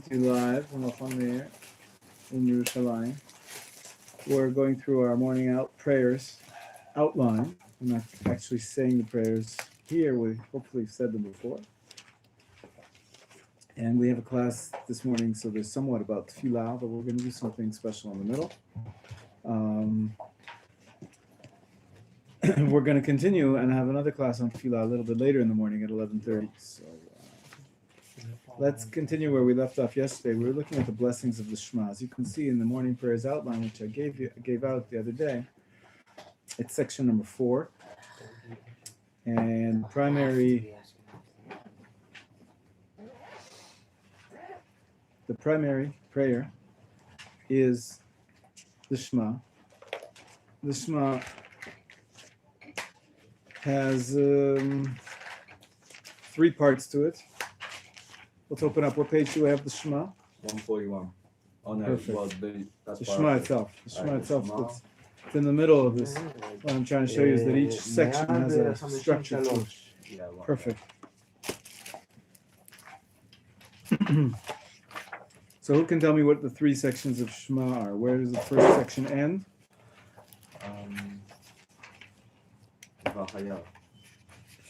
to you live from Machon Meir in Yerushalayim. We're going through our morning prayers outline. I'm not actually saying the prayers here. We hopefully have said them before. And we have a class this morning, so there's somewhat about tefillah, but we're going to do something special in the middle. We're going to continue and have another class on tefillah a little bit later in the morning at 11:30. So let's continue where we left off yesterday. We were looking at the blessings of the Shema. As you can see in the morning prayers outline, which I gave out the other day, it's section number 4. And the primary prayer is the Shema. The Shema has 3 parts to it. Let's open up. What page do we have the Shema? 141. Oh no, Perfect. well, that's The Shema itself. The Shema itself. It's in the middle of this. What I'm trying to show you is that each section has a structure to it. Yeah, well, Perfect. So who can tell me what the 3 sections of Shema are? Where does the first section end?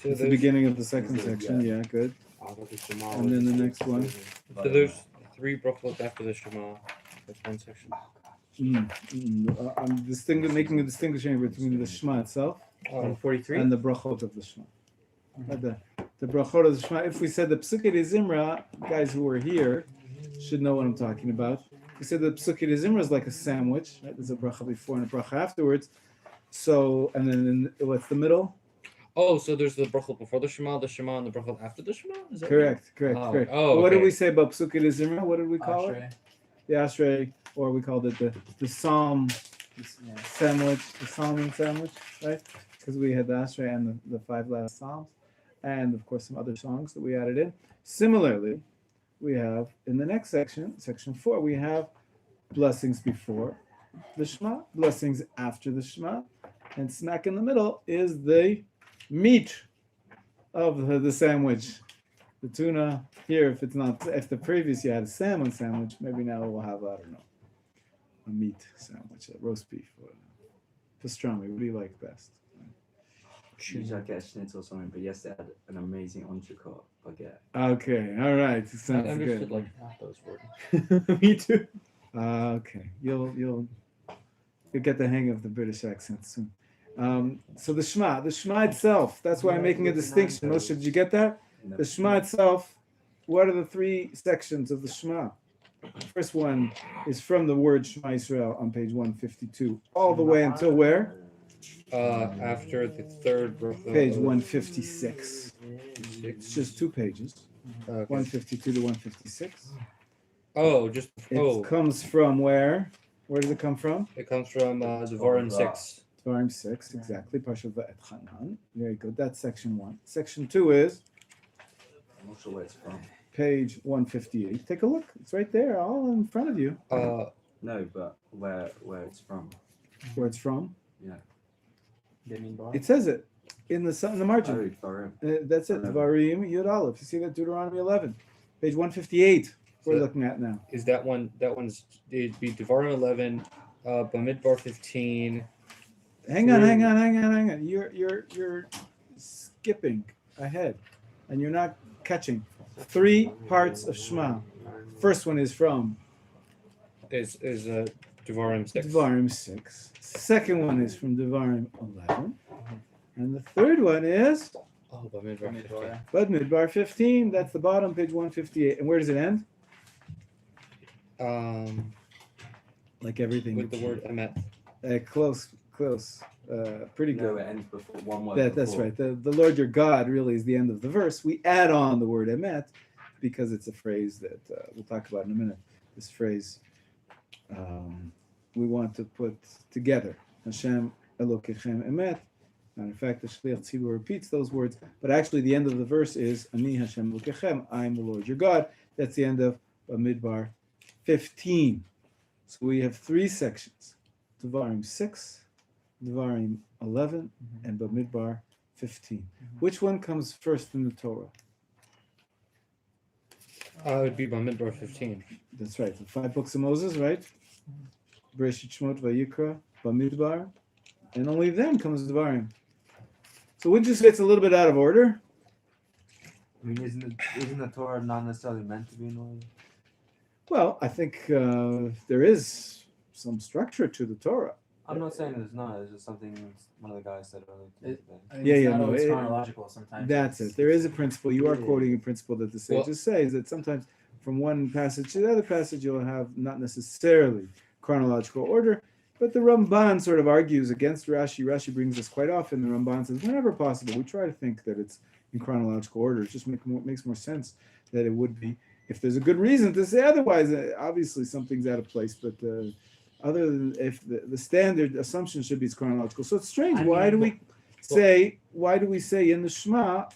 It's the beginning of the second section. Yeah, good. And then the next one. So there's 3 brachot after the Shema. That's one section. I'm making a distinction between the Shema itself 43 and the brachot of the Shema. The brachot of the Shema. If we said the Psukei de Zimra, guys who were here should know what I'm talking about. We said the Psukei de Zimra is like a sandwich. Right? There's a bracha before and a bracha afterwards. So, and then what's the middle? Oh, so there's the brachot before the Shema, and the brachot after the Shema? Is that Correct. Oh, What okay. did we say about Psukei de Zimra? What did we call it? The Ashrei, or we called it the Psalm sandwich, the Psalming sandwich, right? Because we had the Ashrei and the 5 last Psalms, and of course some other songs that we added in. Similarly, we have in the next section, section 4, we have blessings before the Shema, blessings after the Shema, and smack in the middle is the meat of the sandwich. The tuna here, if the previous you had a salmon sandwich, maybe now we'll have, I don't know, a meat sandwich, a roast beef, or pastrami. What do you like best? Usually I get a schnitzel or something, but yesterday I had an amazing entrecote baguette. Okay, all right. It I sounds understood good. like half those words. Me too. Okay, you'll get the hang of the British accent soon. So the Shema itself. That's why I'm making a distinction. Moshe, did you get that? The Shema itself. What are the 3 sections of the Shema? The first one is from the word Shema Israel on page 152, all the way until where? After the 3rd brachot. Page 156. It's just 2 pages. 152 to 156. Oh, It comes from where? Where does it come from? It comes from Devarim 6. Devarim 6, exactly. Parshat Va'etchanan. Very good. That's section 1. Section 2 is? I'm not sure where it's from. Page 158. Take a look. It's right there, all in front of you. No, but where it's from? Where it's from? Yeah. It says it in the margin. Oh, Devarim. That's it. Devarim Yud Aleph. You see that? Deuteronomy 11, page 158. We're looking at now. Is that one? That one's it'd be Devarim 11, Bamidbar 15. Hang on. You're skipping ahead, and you're not catching 3 parts of Shema. First one is from Is Devarim 6. Devarim 6. Second one is from Devarim 11, and the third one is Bamidbar 15. Bamidbar 15. That's the bottom, page 158. And where does it end? Like everything. With the word emet. Close. Pretty good. No, it ends before one word. That's right. The Lord your God really is the end of the verse. We add on the word emet because it's a phrase that we'll talk about in a minute. This phrase we want to put together. Hashem Elokechem emet. And in fact, the Shliach Tzibur repeats those words, but actually the end of the verse is Ani Hashem Elokechem. I am the Lord your God. That's the end of Bamidbar 15. So we have 3 sections: Devarim 6, Devarim 11, and Bamidbar 15. Which one comes first in the Torah? It would be Bamidbar 15. That's right. The 5 books of Moses, right? Bereshit, Shemot, Vayikra, Bamidbar, and only then comes Devarim. So wouldn't you say it's a little bit out of order? I mean, isn't the Torah not necessarily meant to be in order? Well, I think there is some structure to the Torah. I'm not saying there's not. It's just something one of the guys said earlier. Yeah, It's not no, always it- chronological. Sometimes That's it's- it. There is a principle. You are Yeah. quoting a principle that the sages Well- say is that sometimes from one passage to the other passage you'll have not necessarily chronological order, but the Ramban sort of argues against Rashi. Rashi brings this quite often. The Ramban says whenever possible we try to think that it's in chronological order. It just makes more sense that it would be. If there's a good reason to say otherwise, obviously something's out of place. But other than if the standard assumption should be it's chronological, so it's strange. Why do we say in the Shema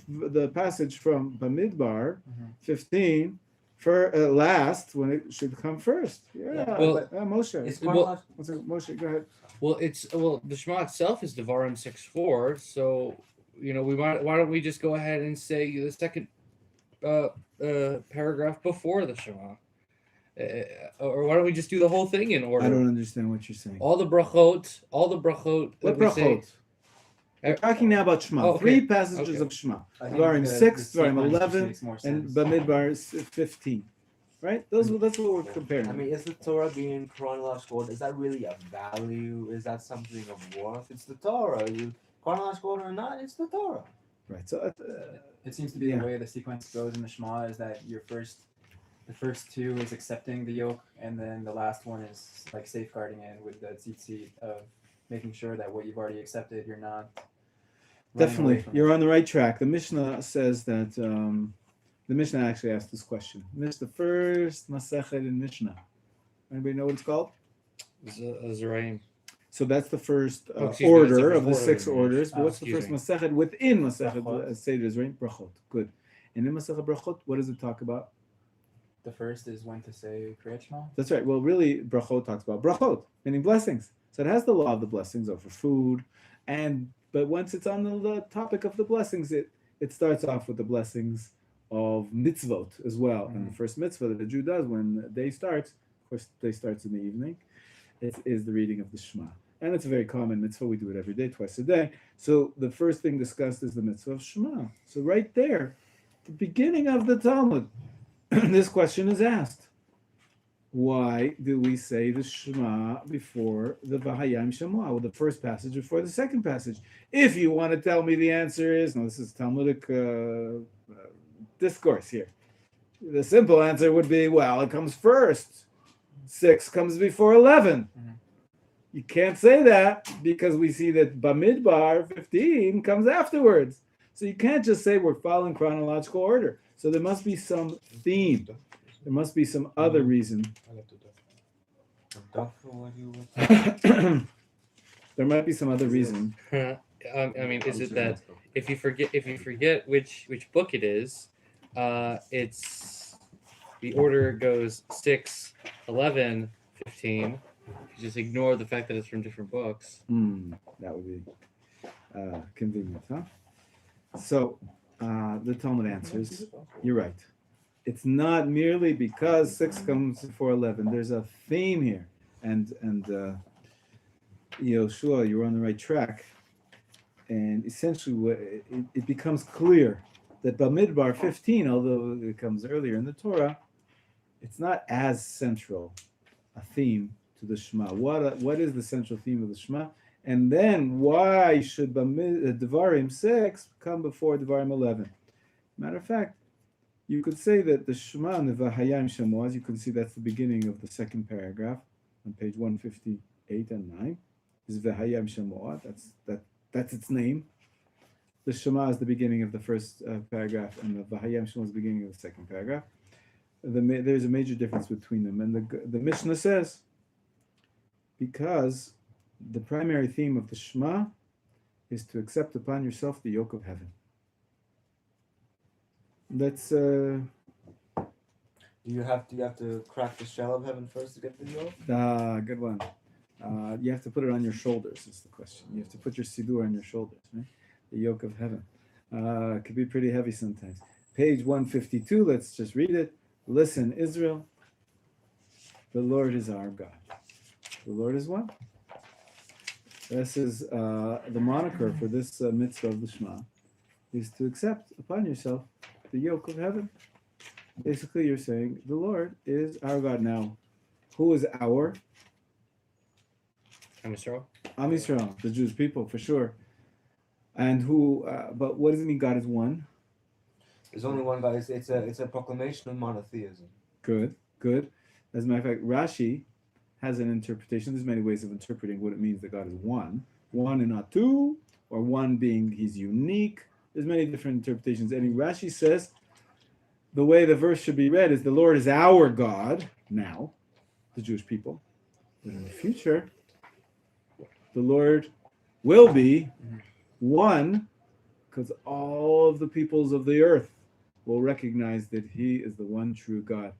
the passage from Bamidbar 15 for last when it should come first? Yeah, Well, Moshe. It's Well- chronological. Moshe, go ahead. Well, the Shema itself is Devarim 6:4. So why don't we just go ahead and say the second paragraph before the Shema, or why don't we just do the whole thing in order? I don't understand what you're saying. All the brachot. What that we say- brachot? We're talking now about Shema. Oh, okay. 3 passages Okay. of Shema. I think Devarim the 6, Devarim sequence 11, makes more and sense. Bamidbar 15. Right? That's what we're comparing. I mean, is the Torah being chronological order? Is that really a value? Is that something of worth? It's the Torah. Chronological order or not, it's the Torah. Right. So It seems to be Yeah. the way the sequence goes in the Shema is that the first two is accepting the yoke, and then the last one is like safeguarding it with the tzitzit of making sure that what you've already accepted, you're not running definitely, away from you're it. on the right track. The Mishnah says that the Mishnah actually asked this question. This is the first Masechet in Mishnah. Anybody know what it's called? Zeraim. So that's the first Oh, excuse me, that's the order first of the order 6 of the orders. But Mishnah. what's the Excuse first Masechet within Masechet Brachot. Seder Zeraim? Brachot. Good. And in Masechet Brachot, what does it talk about? The first is when to say Kriyat Shema. That's right. Well, really, Brachot talks about Brachot, meaning blessings. So it has the law of the blessings over food, but once it's on the topic of the blessings, it starts off with the blessings of mitzvot as well. And the first mitzvah that a Jew does when the day starts, of course, day starts in the evening, it is the reading of the Shema. And it's a very common mitzvah. We do it every day, twice a day. So the first thing discussed is the mitzvah of Shema. So right there, the beginning of the Talmud, this question is asked. Why do we say the Shema before the Vahayim Shema, or the first passage before the second passage? If you want to tell me the answer is, no, this is Talmudic discourse here. The simple answer would be, well, it comes first. 6 comes before 11. You can't say that because we see that Bamidbar 15 comes afterwards. So you can't just say we're following chronological order. So there must be some theme. There must be some other reason. There might be some other reason. I mean, is it that if you forget which book it is, it's the order goes 6, 11, 15. You just ignore the fact that it's from different books. That would be convenient, huh? So the Talmud answers, you're right. It's not merely because 6 comes before 11. There's a theme here. And Yoshua, you're on the right track. And essentially, it becomes clear that Bamidbar 15, although it comes earlier in the Torah, it's not as central a theme to the Shema. What is the central theme of the Shema? And then why should Devarim 6 come before Devarim 11? Matter of fact, you could say that the Shema and the Vahayim Shema, as you can see, that's the beginning of the second paragraph on page 158 and 9. Is Vahayim Shema. That's its name. The Shema is the beginning of the first paragraph, and the Vahayim Shema is the beginning of the second paragraph. There's a major difference between them, and the Mishnah says because the primary theme of the Shema is to accept upon yourself the yoke of heaven. That's Do you have to crack the shell of heaven first to get the yoke? good one. You have to put it on your shoulders. Is the question. You have to put your siddur on your shoulders, right? The yoke of heaven. It could be pretty heavy sometimes. page 152. Let's just read it. Listen, Israel, the Lord is our God. The Lord is one. This is the moniker for this mitzvah of the Shema, is to accept upon yourself the yoke of heaven. Basically, you're saying the Lord is our God. Now, who is our? Am Yisrael? Am Yisrael, the Jewish people, for sure. And who? But what does it mean? God is one. There's only one God. It's a proclamation of monotheism. Good. As a matter of fact, Rashi has an interpretation. There's many ways of interpreting what it means that God is one and not two, or one being he's unique. There's many different interpretations. And Rashi says the way the verse should be read is the Lord is our God now, the Jewish people. But in the future, the Lord will be one, because all of the peoples of the earth will recognize that he is the one true God.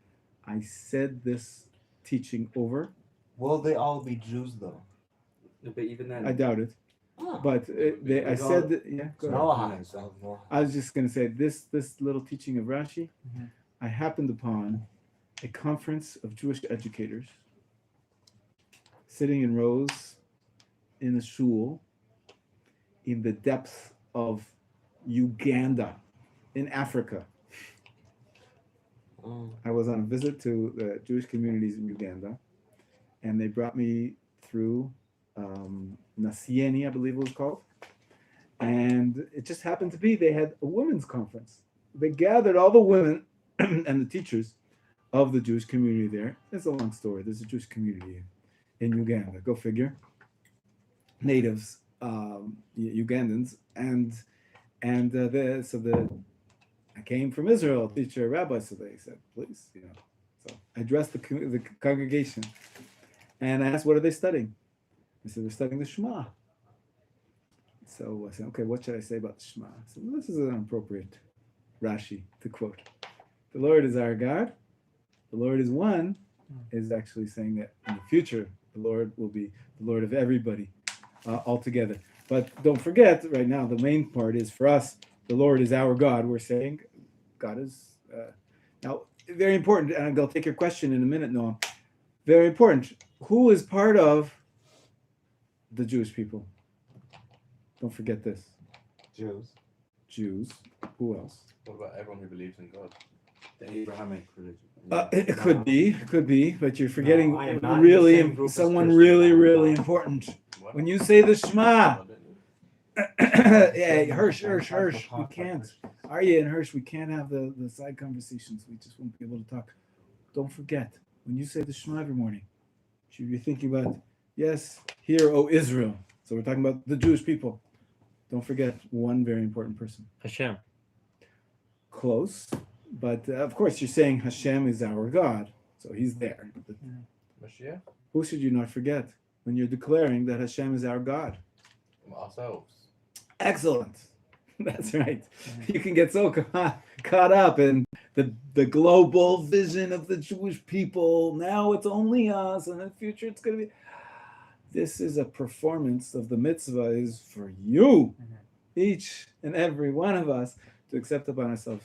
I said this teaching over. Will they all be Jews though? But even then, I doubt it. Oh. But I said that, yeah. Go ahead. No, I was just going to say this little teaching of Rashi. Mhm. I happened upon a conference of Jewish educators sitting in rows in a shul in the depths of Uganda in Africa. I was on a visit to the Jewish communities in Uganda, and they brought me through Nasieni, I believe it was called. And it just happened to be they had a women's conference. They gathered all the women and the teachers of the Jewish community there. It's a long story. There's a Jewish community in Uganda. Go figure. Natives, Ugandans, I came from Israel, teacher, rabbi. So they said, please, So I addressed the congregation, and I asked, what are they studying? They said, they're studying the Shema. So I said, okay, what should I say about the Shema? I said, well, this is an appropriate Rashi to quote. The Lord is our God. The Lord is one, is actually saying that in the future, the Lord will be the Lord of everybody altogether. But don't forget, right now, the main part is for us, the Lord is our God. We're saying God is, now, very important, and I'll take your question in a minute, Noam. Very important. Who is part of the Jewish people? Don't forget this. Jews. Who else? What about everyone who believes in God? The Abrahamic religion. It could be, but you're forgetting I am not in the same really group as someone Christian. really important. What? When you say the Shema, Oh, didn't you? yeah, Hirsch, we can't. Arya and Hirsch, we can't have the side conversations. We just won't be able to talk. Don't forget, when you say the Shema every morning, you should be thinking about, yes, hear, O Israel. So we're talking about the Jewish people. Don't forget one very important person. Hashem. Close, but of course you're saying Hashem is our God, so he's there. But Mashiach? who should you not forget when you're declaring that Hashem is our God? Ourselves. Excellent. That's right. You can get so caught up in the global vision of the Jewish people. Now it's only us, and in the future it's going to be. This is a performance of the mitzvah is for you, each and every one of us, to accept upon ourselves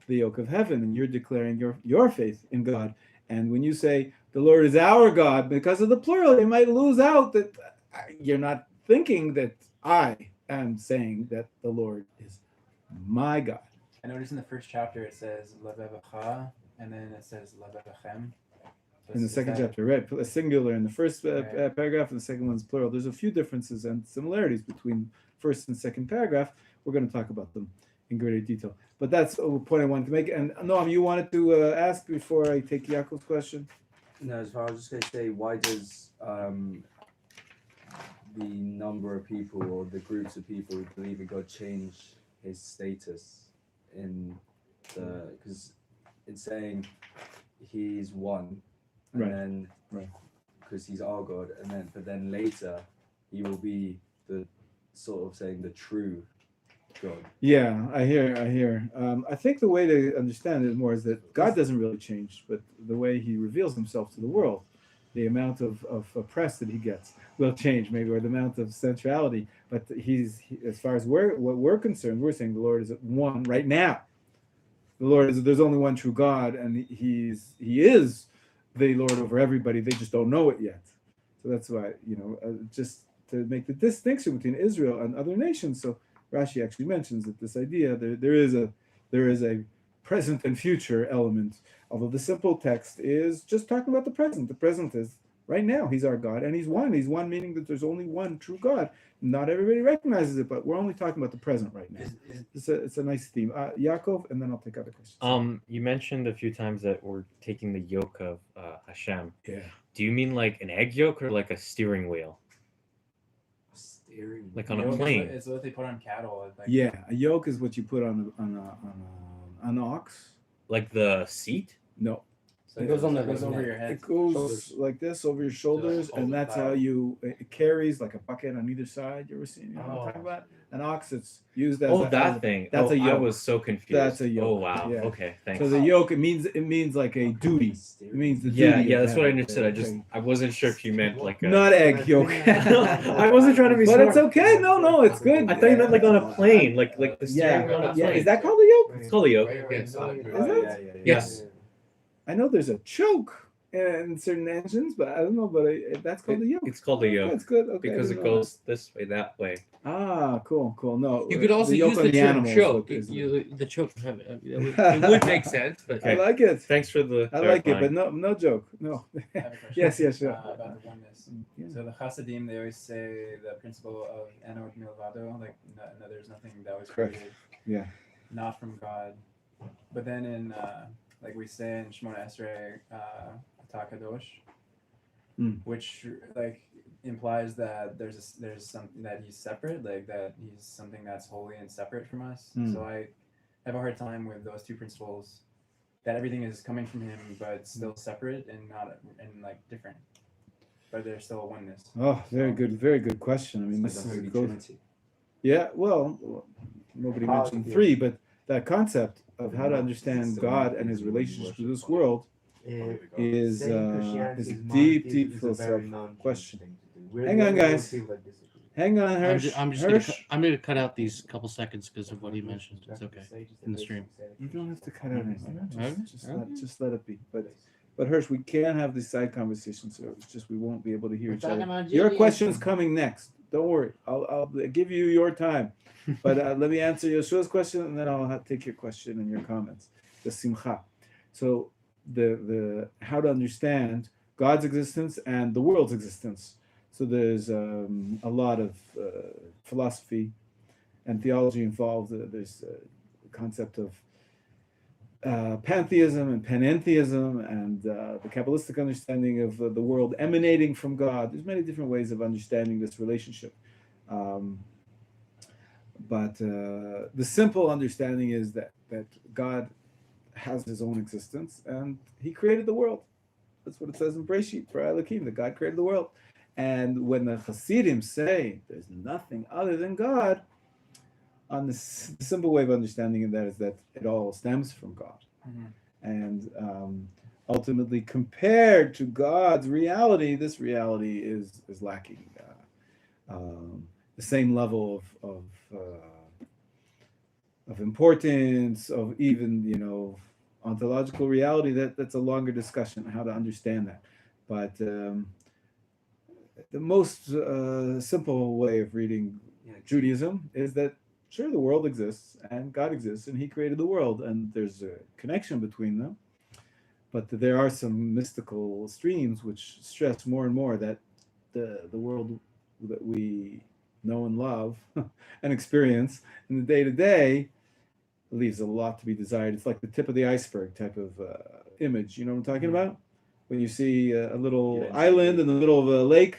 the yoke of heaven, and you're declaring your faith in God. And when you say the Lord is our God, because of the plural, you might lose out that you're not thinking that I am saying that the Lord is my God. I noticed in the first chapter it says Levecha, and then it says Levechem. In the second chapter, right? A singular in the first paragraph, and the second one's plural. There's a few differences and similarities between first and second paragraph. We're going to talk about them in greater detail. But that's a point I wanted to make. And Noam, you wanted to ask before I take Yaakov's question? No, as far as I was just going to say, why does the number of people or the groups of people who believe in God change his status in the, because it's saying he's one, and Right. then because he's our God, and then but then later he will be the sort of saying the true God. Yeah, I hear. I think the way to understand it more is that God doesn't really change, but the way he reveals himself to the world, the amount of press that he gets will change, maybe, or the amount of centrality. But as far as what we're concerned, we're saying the Lord is at one right now. the Lord is there's only one true God, and he is the Lord over everybody. They just don't know it yet. So that's why, just to make the distinction between Israel and other nations. So Rashi actually mentions that this idea there is a present and future element, although the simple text is just talking about the present. The present is right now. He's our God, and he's one. He's one, meaning that there's only one true God. Not everybody recognizes it, but we're only talking about the present right now. It's a nice theme. Yaakov, and then I'll take other questions. You mentioned a few times that we're taking the yoke of Hashem. Yeah. Do you mean like an egg yolk or like a steering wheel? Steering. Like on a Yoke is plane? what- It's what they put on cattle. It's like, Yeah, a yoke is what you put on an ox. Like the seat? No, So It goes on the- goes over your head. it goes Shoulders. like this over your shoulders, hold and the that's plow. how it carries like a bucket on either side. You ever seen? You know what I'm talking about? An ox, it's used as Oh, a, that thing. That's Oh, a yoke. I was so confused. That's a yoke. Oh, wow. Yeah. Okay, thanks. So the yoke, it means like a duty. It means the yeah, duty. yeah, of that's what I having understood. it. I wasn't sure if you meant like a... Not egg yolk. I wasn't trying to be But smart. it's okay. No, it's good. I thought you meant like on a plane, like the steering wheel on a plane. Yeah. Is that called a yoke? It's called a yoke. Is Yeah. Yes. I know there's a choke in certain engines, but I don't know. But that's called a yoke. It's called a yoke That's good. Okay. because I it didn't know goes this way, that way. that. Ah, cool. No, You could also yoke use on the term animals choke. is- The choke. It would make sense, but I like it. Thanks for the I like it, clarifying. but no joke. No. I have a question. Yes, sure. About the oneness. Yeah. So the Hasidim, they always say the principle of Enod Milvado, like no, there's nothing that was Correct. created, Yeah. not from God. But then in like we say in Shemona Esrei, Atakadosh, which like implies that there's something that he's separate, like that he's something that's holy and separate from us. So I have a hard time with those two principles, that everything is coming from him but still separate and not and like different, but there's still a oneness. Oh, very good question. I mean, Like this the is Holy goes. Trinity. Yeah, well, nobody mentioned three, but that concept of how to understand God and His relationship to this world is a deep philosophical question. Hang on, guys. Hang on, Hirsch. I'm just Hirsch. I'm gonna cut out these couple seconds because of what he mentioned. It's okay in the stream. You don't have to cut out anything. Alright. Just let it be. But Hirsch, we can't have these side conversations. So it's just we won't be able to hear each other. Your question's coming next. Don't worry. I'll give you your time. But let me answer Yeshua's question, and then I'll take your question and your comments. The simcha. So the how to understand God's existence and the world's existence. So there's a lot of philosophy and theology involved. There's the concept of pantheism and panentheism, and the Kabbalistic understanding of the world emanating from God. There's many different ways of understanding this relationship. But the simple understanding is that God has his own existence and he created the world. That's what it says in Breshit, for Elohim, that God created the world. And when the Hasidim say there's nothing other than God, on the simple way of understanding that is that it all stems from God. And ultimately, compared to God's reality, this reality is lacking the same level of importance, of even ontological reality. That's a longer discussion how to understand that. But the most simple way of reading Judaism is that sure, the world exists and God exists and he created the world and there's a connection between them, but there are some mystical streams which stress more and more that the world that we know and love and experience in the day-to-day leaves a lot to be desired. It's like the tip of the iceberg type of image. You know what I'm talking about? When you see a little island in the middle of a lake,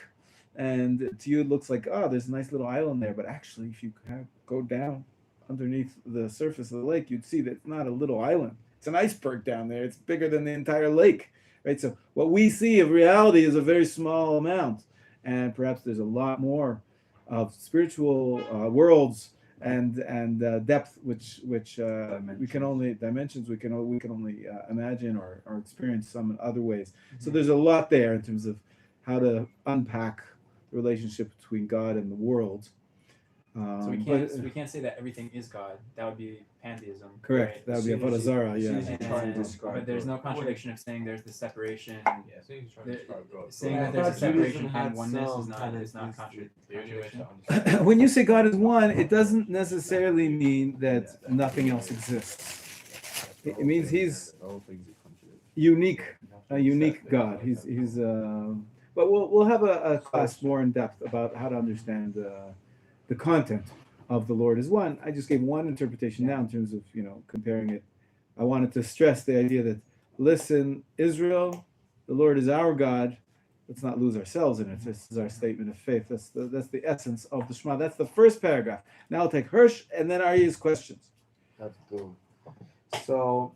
and to you it looks like, oh, there's a nice little island there, but actually if you go down underneath the surface of the lake, you'd see that it's not a little island. It's an iceberg down there. It's bigger than the entire lake, right? So what we see of reality is a very small amount, and perhaps there's a lot more of spiritual worlds and depth which we can only imagine or experience some in other ways. So there's a lot there in terms of how to unpack the relationship between God and the world. So but- we can't say that everything is God. That would be pantheism. correct. Right? That would be As soon avodah as you- zarah. as soon Yeah. as you try to describe But there's God. no contradiction of saying there's the separation. Yeah, as soon as you try to The- describe God. saying Yeah, that I there's a thought Judaism separation had and oneness some is not tendencies contradiction. The only way to understand When you say God is one, it doesn't necessarily mean that nothing else exists. It means he's All things are contradictory. unique, a unique God. He's. But we'll have a class more in depth about how to understand the content of the Lord is one. I just gave one interpretation now in terms of comparing it. I wanted to stress the idea that listen, Israel, the Lord is our God. Let's not lose ourselves in it. This is our statement of faith. That's the essence of the Shema. That's the first paragraph. Now I'll take Hirsch and then Aryeh's questions. That's cool. So,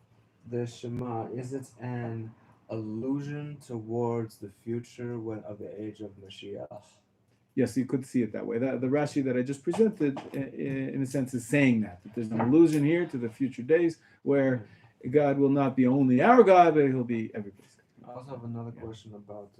the Shema, is it an allusion towards the future of the age of Mashiach? Yes, you could see it that way. The Rashi that I just presented, in a sense, is saying that there's an allusion here to the future days where God will not be only our God, but He'll be everybody's God. I also have another question about,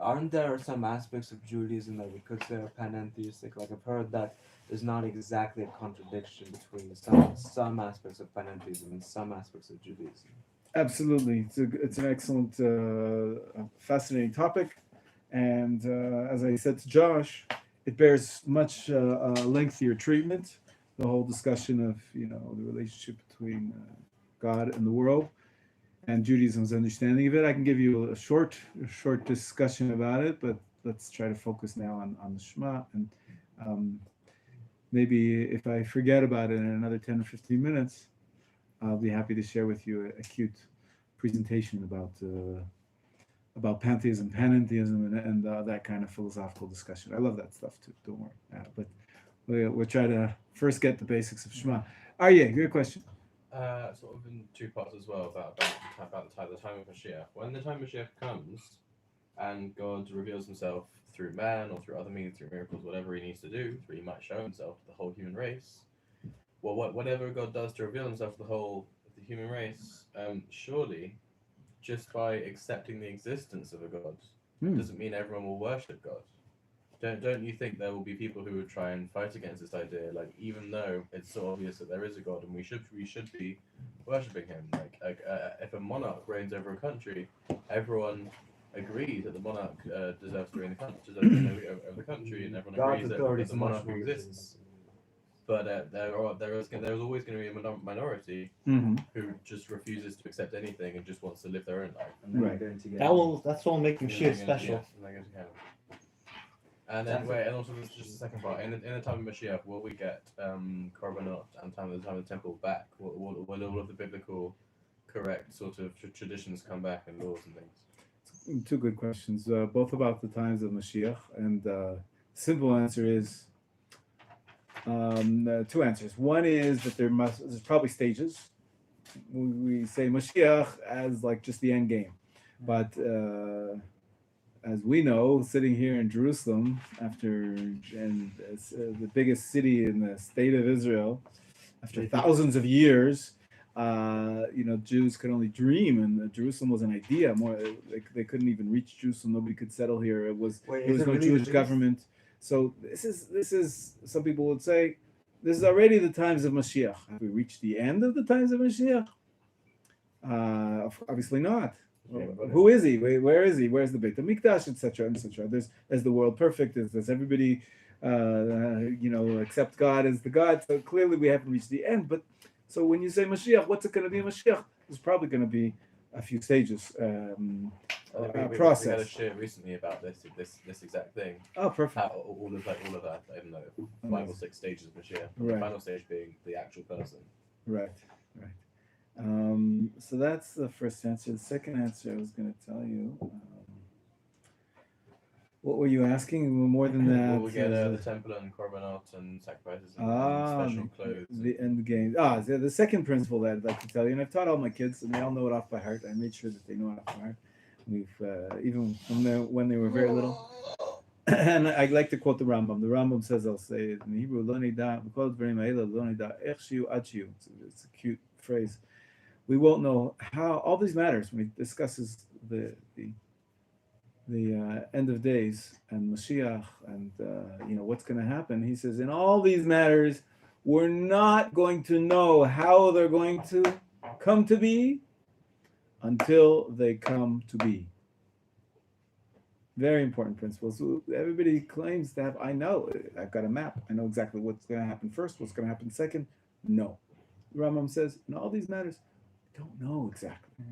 aren't there some aspects of Judaism that we could say are panentheistic? Like I've heard that there's not exactly a contradiction between some aspects of panentheism and some aspects of Judaism. Absolutely, it's an excellent, fascinating topic, and as I said to Josh, it bears much lengthier treatment. The whole discussion of the relationship between God and the world, and Judaism's understanding of it. I can give you a short discussion about it, but let's try to focus now on the Shema. And maybe if I forget about it in another 10 or 15 minutes, I'll be happy to share with you a cute presentation about pantheism, panentheism, and that kind of philosophical discussion. I love that stuff too. Don't worry. But we'll try to first get the basics of Shema. Aryeh, your question. sort of in two parts as well about the time of Mashiach. When the time of Mashiach comes, and God reveals Himself through man or through other means, through miracles, whatever He needs to do, He might show Himself to the whole human race. Well, whatever God does to reveal Himself to the whole of the human race, surely, just by accepting the existence of a God, doesn't mean everyone will worship God. Don't you think there will be people who would try and fight against this idea? Like, even though it's so obvious that there is a God and we should be worshipping Him. Like if a monarch reigns over a country, everyone agrees that the monarch deserves to reign over the country, and everyone God's agrees authority that is the much monarch more exists. But there is always going to be a minority Mm-hmm. who just refuses to accept anything and just wants to live their own life. And then Right. you're going to get That's what will make Mashiach special. And then and also just the second part. In the time of Mashiach, will we get korbanot and the time of the temple back? Will all of the biblical correct sort of traditions come back and laws and things? Two good questions, both about the times of Mashiach, and simple answer is two answers. One is that there's probably stages. We say Mashiach as like just the end game, but as we know, sitting here in Jerusalem, the biggest city in the state of Israel, after thousands of years, Jews could only dream, and Jerusalem was an idea. More, they couldn't even reach Jerusalem. Nobody could settle here. There was no really Jewish government. So this is. Some people would say, this is already the times of Mashiach. Have we reached the end of the times of Mashiach? Obviously not. Who is he? Where is he? Where's the Beit HaMikdash, etc., etc. There's the world perfect. Does everybody, accept God as the God? So clearly we haven't reached the end. But so when you say Mashiach, what's it going to be Mashiach? There's probably going to be a few stages. We process. had a share recently about this exact thing. Oh, perfect. All of that, I don't know, 5 or 6 stages of Mashiach. Right. The final stage being the actual person. Right. So that's the first answer. The second answer I was going to tell you. What were you asking? More than that. Will we get the temple and korbanot and sacrifices and special clothes? The end game. The second principle that I'd like to tell you, and I've taught all my kids, and they all know it off by heart. I made sure that they know it off by heart. We've even when they were very little. And I like to quote the Rambam. The Rambam says, I'll say it in Hebrew, "Lo nida, it's a cute phrase. We won't know how all these matters when he discusses the end of days and Mashiach and what's going to happen, he says, in all these matters, we're not going to know how they're going to come to be until they come to be. Very important principles. Everybody claims to have, I've got a map. I know exactly what's going to happen first, what's going to happen second. No. Rambam says, in all these matters, don't know exactly.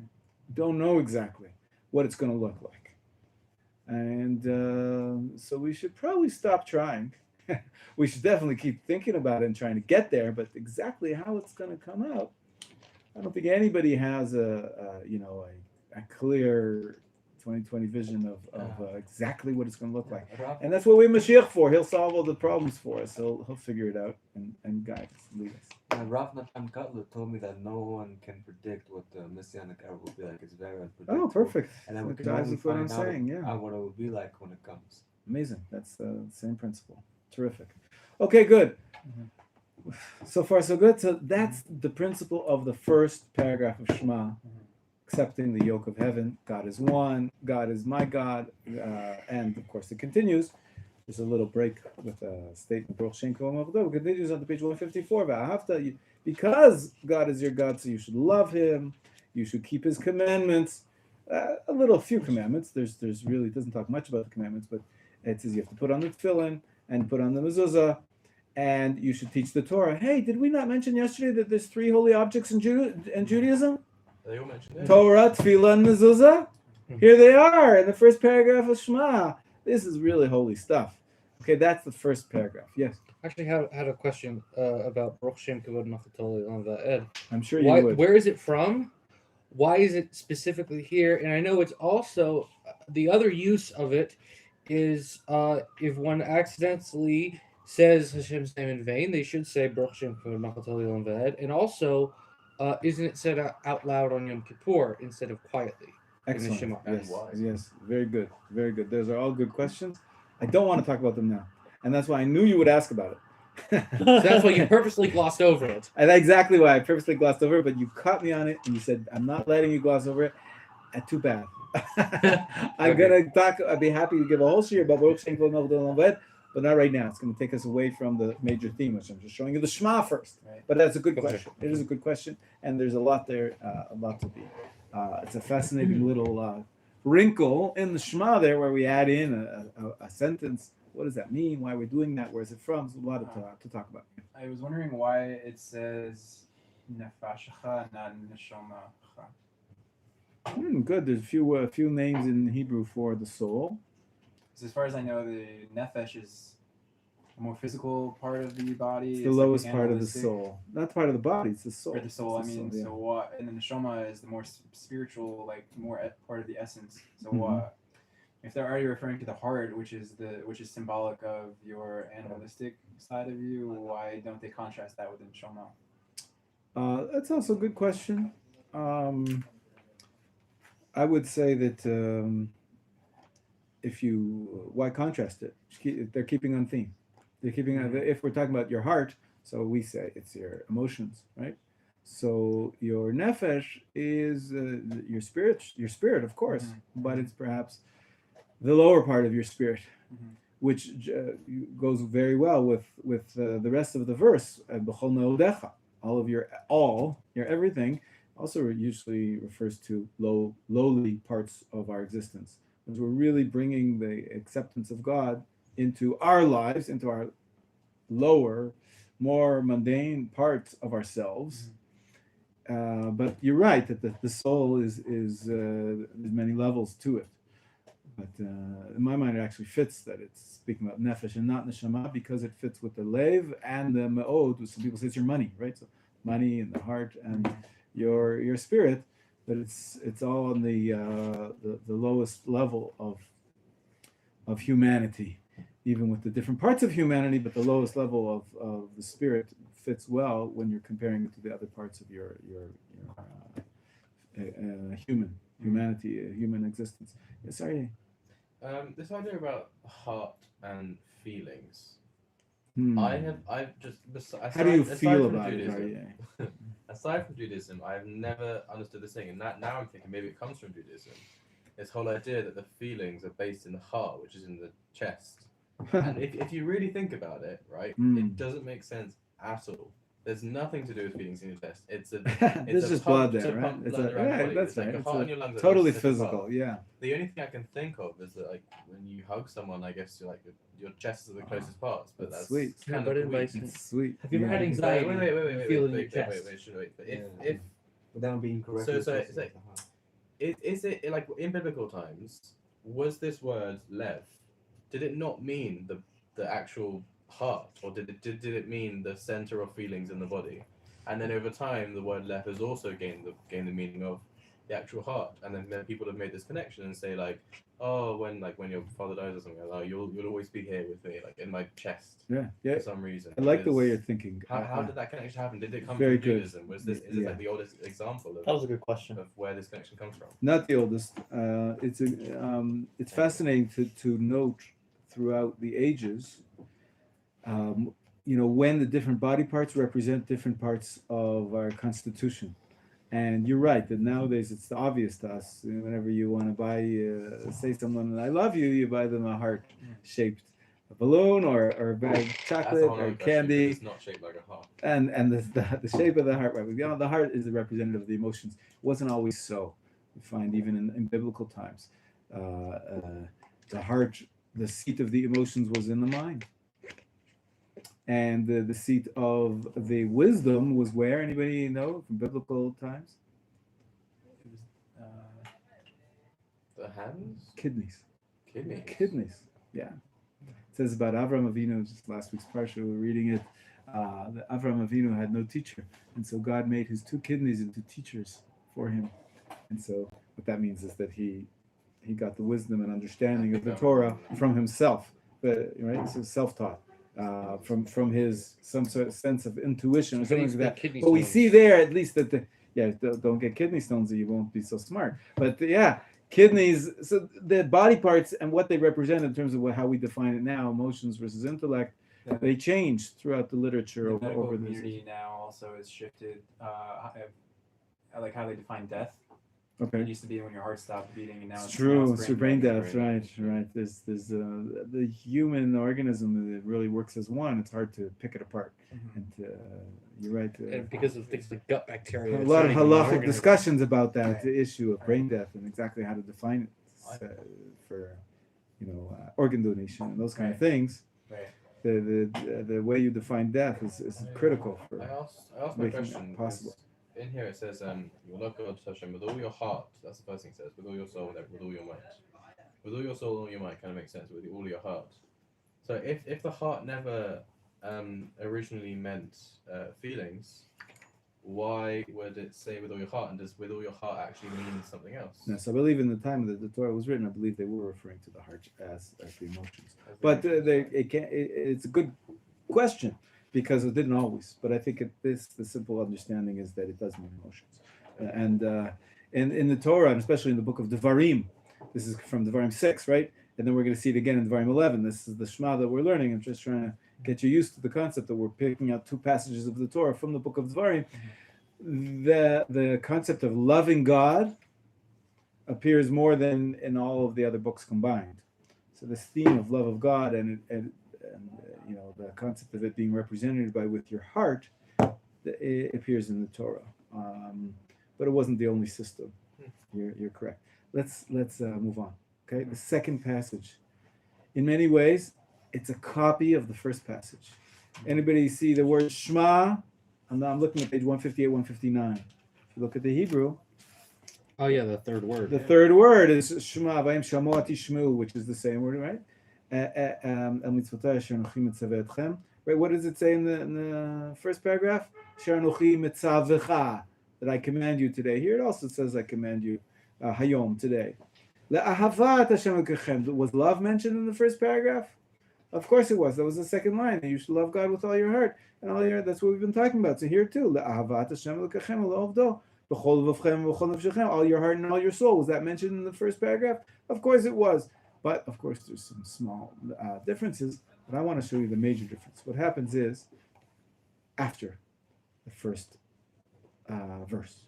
Don't know exactly what it's going to look like. And so we should probably stop trying. We should definitely keep thinking about it and trying to get there, but exactly how it's going to come out, I don't think anybody has a clear 2020 vision of exactly what it's going to look like. And that's what we Mashiach for. He'll solve all the problems for us. He'll figure it out and guide us, lead us. Rav Natan Cutler told me that no one can predict what the Messianic era will be like. It's very unpredictable. Oh, perfect. And then we That can only what I'm find out saying, yeah. what it will be like when it comes. Amazing. That's the same principle. Terrific. Okay, good. So far, so good. So that's the principle of the first paragraph of Shema. Accepting the yoke of heaven. God is one. God is my God. And of course, it continues. There's a little break with a statement. It continues on to page 154. Because God is your God, so you should love Him. You should keep His commandments. A few commandments. There's really, it doesn't talk much about the commandments, but it says you have to put on the tefillin and put on the mezuzah, and you should teach the Torah. Hey, did we not mention yesterday that there's 3 holy objects in Judaism? They all mentioned it. Torah, tefillah, and mezuzah. Here they are in the first paragraph of Shema. This is really holy stuff. Okay, that's the first paragraph. Yes. Actually, had a question about Baruch Shem Kavod Machatoli on the Ed. I'm sure you would. Where is it from? Why is it specifically here? And I know it's also the other use of it is if one accidentally says Hashem's name in vain, they should say Baruch Shem Kavod Machatoli on the Ed. And also, isn't it said out loud on Yom Kippur instead of quietly? Excellent. In the Shema? Yes. Very good. Very good. Those are all good questions. I don't want to talk about them now. And that's why I knew you would ask about it. So that's why you purposely glossed over it. And that's exactly why I purposely glossed over it, but you caught me on it and you said, I'm not letting you gloss over it. Too bad. I'm going to talk. I'd be happy to give a whole shir about Baruch Shem Kavod Machatoli Aved, but not right now. It's going to take us away from the major theme, which I'm just showing you the Shema first. Right. But that's a good question. It is a good question, and there's a lot there, a lot to be. It's a fascinating little wrinkle in the Shema there where we add in a sentence. What does that mean? Why are we doing that? Where is it from? There's a lot to talk about. I was wondering why it says nefashecha, not neshomacha. Good. There's a few names in Hebrew for the soul. So as far as I know, the nefesh is a more physical part of the body. It's the lowest part of the soul. Not part of the body, it's the soul. Or the soul, it's soul, yeah. So what? And then the neshama is the more spiritual, like more part of the essence. So if they're already referring to the heart, which is symbolic of your animalistic side of you, why don't they contrast that with the neshama? That's also a good question. I would say that why contrast it? They're keeping on theme. They're keeping on. If we're talking about your heart, so we say it's your emotions, right? So your nefesh is your spirit, of course, but it's perhaps the lower part of your spirit, which goes very well with the rest of the verse. All of your everything also usually refers to lowly parts of our existence. Because we're really bringing the acceptance of God into our lives, into our lower, more mundane parts of ourselves. But you're right that the soul is there's many levels to it. But in my mind, it actually fits that it's speaking about nefesh and not neshama because it fits with the lev and the me'od. Some people say it's your money, right? So money and the heart and your spirit. But it's all on the lowest level of humanity, even with the different parts of humanity. But the lowest level of the spirit fits well when you're comparing it to the other parts of your humanity, human existence. Yes, sorry. This idea about heart and feelings. I've just how do you feel about it? Aside from Judaism, I've never understood this thing, and now I'm thinking maybe it comes from Judaism. this whole idea that the feelings are based in the heart, which is in the chest. And if you really think about it, right, it doesn't make sense at all. There's nothing to do with feelings in your chest. It's a There's just blood there, right? It's a, Right, that's it's like right. your It's heart and your lungs. Are totally just set apart. physical, yeah. The only thing I can think of is that, like, when you hug someone, I guess you're like your chest are the closest parts, but that's sweet. kind But of in weak. Bison- It's sweet. Have you ever yeah. had anxiety? Wait, Feel it in your chest. wait. But Yeah. if Without being correctly. So it's twisted like- with the heart. is it like in biblical times, was this word lev? Did it not mean the actual heart, or did it mean the center of feelings in the body? And then over time, the word lev has also gained the meaning of the actual heart. And then people have made this connection and say, like, oh, when your father dies or something, oh, you'll always be here with me, like in my chest Yeah. for some reason. I like the way Because you're thinking. How did that connection happen? Did it come Very from good. Judaism? Is this Yeah. like the oldest example That was a good question. of where this connection comes from? Not the oldest. It's fascinating to note throughout the ages, when the different body parts represent different parts of our constitution. And you're right that nowadays it's obvious to us. Whenever you want to say someone "I love you," you buy them a heart-shaped balloon or a bag of That's a chocolate whole or other question, candy. because it's not shaped like a heart. And the shape of the heart, right? The heart is the representative of the emotions. It wasn't always so. We find even in biblical times, the heart, the seat of the emotions was in the mind, and the seat of the wisdom was where? Anybody know from biblical times? It was, The hands, Kidneys. kidneys. Yeah. It says about Avram Avinu, just last week's parsha, we were reading it. That Avram Avinu had no teacher, and so God made his two kidneys into teachers for him. And so what that means is that he got the wisdom and understanding of the Torah from himself, right? So self-taught, from his some sort of sense of intuition or something like that. But we see there at least that don't get kidney stones or you won't be so smart. But kidneys, so the body parts and what they represent in terms of how we define it now, emotions versus intellect, they changed throughout the literature the medical over this. community now also has shifted. I like how they define death. It Okay. used to be when your heart stopped beating, and now It's true. It's brain death, Brain right. There's the human organism that really works as one. It's hard to pick it apart. Mhm. And you're right. And because of things like gut bacteria. A it's lot not of even an halachic organism. discussions about that Right. the issue of brain death and exactly how to define it for organ donation and those kind of Right. things. Right. The way you define death is critical I for asked my making it question possible. because in here it says you love God Hashem with all your heart. That's the first thing it says. With all your soul, with all your mind. With all your soul and all your mind kind of makes sense. With all your heart. So if the heart never originally meant feelings, why would it say with all your heart? And does with all your heart actually mean something else? Yes, I believe in the time that the Torah was written, I believe they were referring to the heart as the emotions. But it's a good question because it didn't always. But I think the simple understanding is that it does mean emotions. And in the Torah, and especially in the book of Devarim, this is from Devarim 6, right? And then we're going to see it again in Devarim 11. This is the Shema that we're learning. I'm just trying to get you used to the concept that we're picking out two passages of the Torah from the book of Devarim. The concept of loving God appears more than in all of the other books combined. So this theme of love of God and the concept of it being represented with your heart, it appears in the Torah. But it wasn't the only system. You're correct. Let's move on. Okay, the second passage. In many ways, it's a copy of the first passage. Anybody see the word Shema? I'm looking at page 158, 159. If you look at the Hebrew, Oh yeah, the third word. the third word is Shema, Vayim Shamoati Shmu, which is the same word, right? Right, what does it say in the first paragraph? That I command you today. Here it also says I command you Hayom today. Was love mentioned in the first paragraph? Of course it was. That was the second line. You should love God with all your heart and all your. That's what we've been talking about. So here too, all your heart and all your soul. Was that mentioned in the first paragraph? Of course it was. But of course there's some small differences. But I want to show you the major difference. What happens is after the first verse.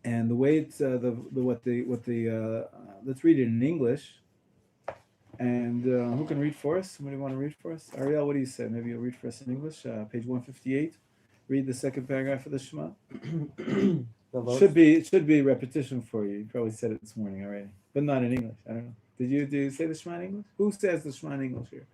And the way it's let's read it in English. And who can read for us? Somebody want to read for us? Ariel, what do you say? Maybe you'll read for us in English. Page 158. Read the second paragraph of the Shema. It should be repetition for you. You probably said it this morning already, but not in English. I don't know. Do you say the Shema in English? Who says the Shema in English here?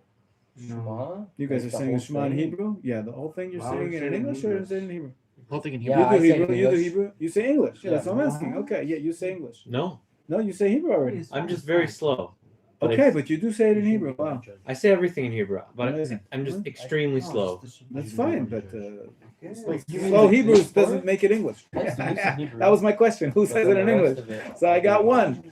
Shema? You guys Like are the saying the whole Shema in thing? Hebrew? Yeah, the whole thing you're Why saying would it you in say it in English or is it in English? Hebrew? Whole thing in Yeah, Hebrew. You do I say Hebrew. You do English. Hebrew. You say English. Yeah, Yeah. that's what I'm asking. Okay, yeah, you say English. No, No, you say Hebrew already. I'm just very slow. But Okay, I, but you do say it in Hebrew. Wow, I say everything in Hebrew, but Amazing. I'm just extremely slow. that's fine. But Okay. slow Hebrew doesn't make it English. That's the use of Hebrew. That was my question. Who But says then it in the rest English? of it- So I got one.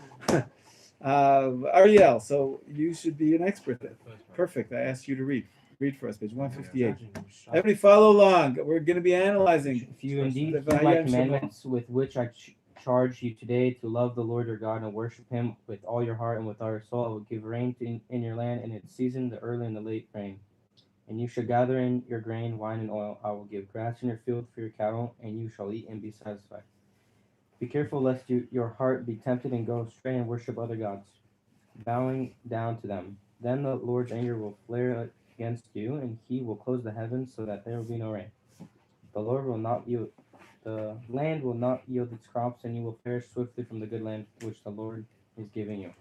Ariel, so you should be an expert then. Perfect. I asked you to read. Read for us, page 158. Everybody follow along. We're going to be analyzing. If you indeed the keep my Vayam Shema. commandments with which I charge you today to love the Lord your God and worship Him with all your heart and with all your soul, I will give rain in your land in its season, the early and the late rain. And you shall gather in your grain, wine, and oil. I will give grass in your field for your cattle, and you shall eat and be satisfied. Be careful lest your heart be tempted and go astray and worship other gods, bowing down to them. Then the Lord's anger will flare against you, and He will close the heavens so that there will be no rain. The land will not yield its crops, and you will perish swiftly from the good land which the Lord is giving you.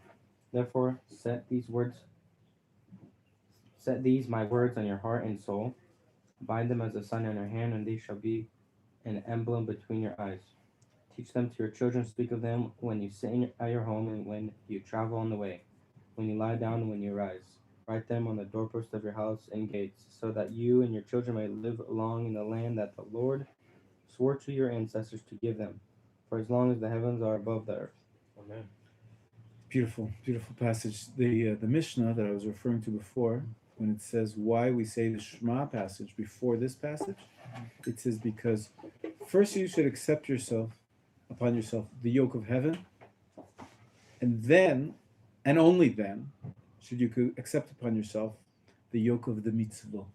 Therefore, set these my words on your heart and soul. Bind them as a sign on your hand, and they shall be an emblem between your eyes. Teach them to your children. Speak of them when you sit at your home and when you travel on the way, when you lie down and when you rise. Write them on the doorpost of your house and gates, so that you and your children may live long in the land that the Lord swore to your ancestors to give them, for as long as the heavens are above the earth. Amen. Beautiful, beautiful passage. The Mishnah that I was referring to before, when it says why we say the Shema passage before this passage, it says because first you should accept upon yourself the yoke of heaven, and then, and only then, should you accept upon yourself the yoke of the mitzvot.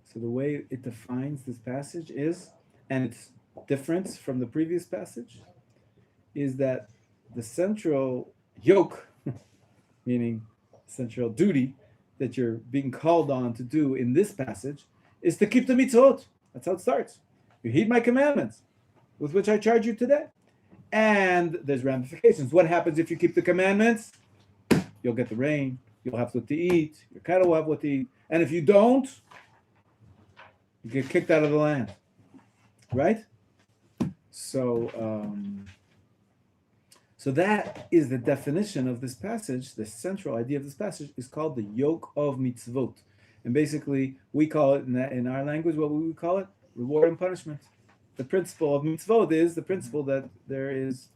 So the way it defines this passage is, and its difference from the previous passage, is that the central yoke, meaning central duty that you're being called on to do in this passage, is to keep the mitzvot. That's how it starts. You heed my commandments, with which I charge you today. And there's ramifications. What happens if you keep the commandments? You'll get the rain. You'll have what to eat. Your cattle will have what to eat. And if you don't, you get kicked out of the land. Right? So that is the definition of this passage. The central idea of this passage is called the yoke of mitzvot. And basically, we call it, in our language, what would we call it? Reward and punishment. The principle of mitzvot is the principle that there is